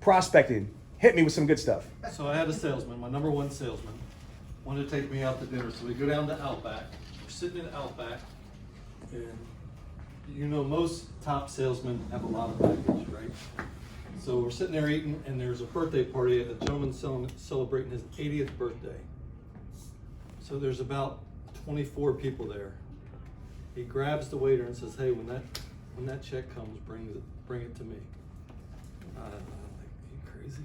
prospecting. Hit me with some good stuff. So I had a salesman, my number one salesman, wanted to take me out to dinner. So we go down to Outback. We're sitting in Outback, and you know most top salesmen have a lot of baggage, right? So we're sitting there eating, and there's a birthday party. A gentleman celebrating his 80th birthday. So there's about 24 people there. He grabs the waiter and says, "Hey, when that check comes, bring it to me." Like, you crazy?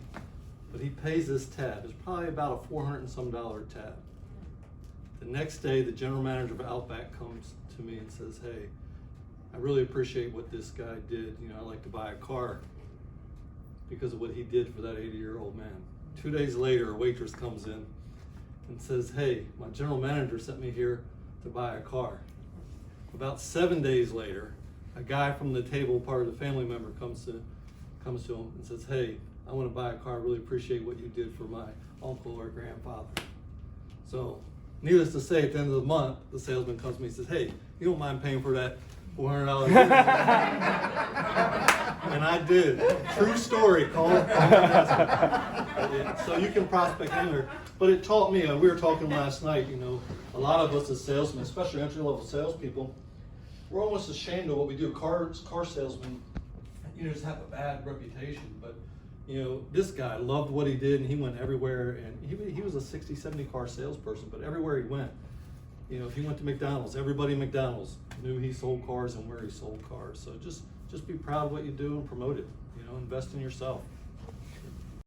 But he pays this tab. It's probably about a $400 and some tab. The next day, the general manager of Outback comes to me and says, "Hey, I really appreciate what this guy did. You know, I'd like to buy a car because of what he did for that 80-year-old man." 2 days later, a waitress comes in and says, "Hey, my general manager sent me here to buy a car." About 7 days later, a guy from the table, part of the family member, comes to him and says, "Hey, I want to buy a car. I really appreciate what you did for my uncle or grandfather." So, needless to say, at the end of the month, the salesman comes to me and says, "Hey, you don't mind paying for that $400?" And I did. True story, Cole. So you can prospect anywhere. But it taught me, we were talking last night, you know, a lot of us as salesmen, especially entry-level salespeople, we're almost ashamed of what we do. Car salesmen, you know, just have a bad reputation. But, you know, this guy loved what he did, and he went everywhere. And he was a 60, 70 car salesperson, but everywhere he went, you know, if he went to McDonald's, everybody at McDonald's knew he sold cars and where he sold cars. So just be proud of what you do and promote it. You know, invest in yourself.